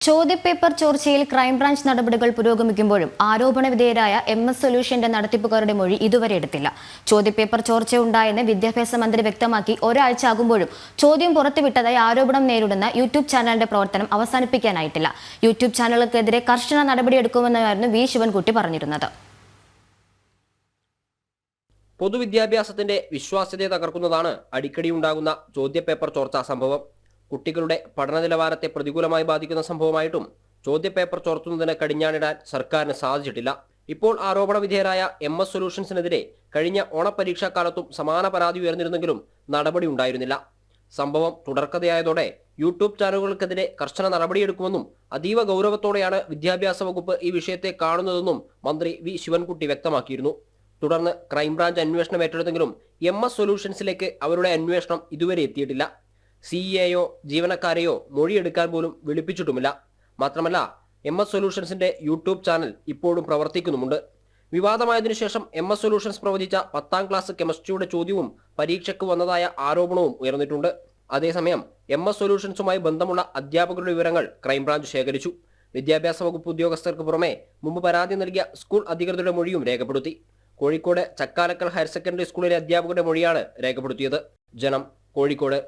ചോദ്യപേപ്പർ ചോർച്ചയിൽ ക്രൈംബ്രാഞ്ച് നടപടികൾ പുരോഗമിക്കുമ്പോഴും ആരോപണ വിധേയരായ MS സൊല്യൂഷന്റെ നടത്തിപ്പുകാരുടെ മൊഴി ഇതുവരെ എടുത്തില്ല. ചോദ്യപേപ്പർ ചോർച്ചയുണ്ടായെന്ന് വിദ്യാഭ്യാസ മന്ത്രി വ്യക്തമാക്കി ഒരാഴ്ച ആകുമ്പോഴും ചോദ്യം പുറത്തുവിട്ടതായി ആരോപണം നേരിടുന്ന യൂട്യൂബ് ചാനലിന്റെ പ്രവർത്തനം അവസാനിപ്പിക്കാനായിട്ടില്ല. യൂട്യൂബ് ചാനലുകൾക്കെതിരെ കർശന നടപടിയെടുക്കുമെന്നായിരുന്നു വി ശിവൻകുട്ടി പറഞ്ഞിരുന്നത്. പൊതുവിദ്യാഭ്യാസത്തിന്റെ വിശ്വാസ്യതയെ തകർക്കുന്നതാണ് അടിക്കടി ഉണ്ടാകുന്ന ചോദ്യപേപ്പർ ചോർച്ചാ സംഭവം. കുട്ടികളുടെ പഠന നിലവാരത്തെ പ്രതികൂലമായി ബാധിക്കുന്ന സംഭവമായിട്ടും ചോദ്യപേപ്പർ ചോർത്തുന്നതിന് കടിഞ്ഞാണിടാൻ സർക്കാരിന് സാധിച്ചിട്ടില്ല. ഇപ്പോൾ ആരോപണ വിധേയരായ MS സൊല്യൂഷൻസിനെതിരെ കഴിഞ്ഞ ഓണപരീക്ഷാക്കാലത്തും സമാന പരാതി ഉയർന്നിരുന്നെങ്കിലും നടപടി ഉണ്ടായിരുന്നില്ല. സംഭവം തുടർക്കഥയായതോടെ യൂട്യൂബ് ചാനലുകൾക്കെതിരെ കർശന നടപടിയെടുക്കുമെന്നും അതീവ ഗൗരവത്തോടെയാണ് വിദ്യാഭ്യാസ വകുപ്പ് ഈ വിഷയത്തെ കാണുന്നതെന്നും മന്ത്രി വി ശിവൻകുട്ടി വ്യക്തമാക്കിയിരുന്നു. തുടർന്ന് ക്രൈംബ്രാഞ്ച് അന്വേഷണം ഏറ്റെടുത്തെങ്കിലും MS സൊല്യൂഷൻസിലേക്ക് അവരുടെ അന്വേഷണം ഇതുവരെ എത്തിയിട്ടില്ല. CEO ജീവനക്കാരെയോ മൊഴിയെടുക്കാൻ പോലും വിളിപ്പിച്ചിട്ടുമില്ല. മാത്രമല്ല MS സൊല്യൂഷൻസിന്റെ യൂട്യൂബ് ചാനൽ ഇപ്പോഴും പ്രവർത്തിക്കുന്നുമുണ്ട്. വിവാദമായതിനു ശേഷം MS സൊല്യൂഷൻസ് പ്രവചിച്ച 10ാം ക്ലാസ് കെമിസ്ട്രിയുടെ ചോദ്യവും പരീക്ഷയ്ക്ക് വന്നതായ ആരോപണവും ഉയർന്നിട്ടുണ്ട്. അതേസമയം MS സൊല്യൂഷൻസുമായി ബന്ധമുള്ള അധ്യാപകരുടെ വിവരങ്ങൾ ക്രൈംബ്രാഞ്ച് ശേഖരിച്ചു. വിദ്യാഭ്യാസ വകുപ്പ് ഉദ്യോഗസ്ഥർക്ക് പുറമെ മുമ്പ് പരാതി നൽകിയ സ്കൂൾ അധികൃതരുടെ മൊഴിയും രേഖപ്പെടുത്തി. കോഴിക്കോട് ചക്കാലക്കൽ ഹയർ സെക്കൻഡറി സ്കൂളിലെ അധ്യാപകരുടെ മൊഴിയാണ് രേഖപ്പെടുത്തിയത്. ജനം, കോഴിക്കോട്.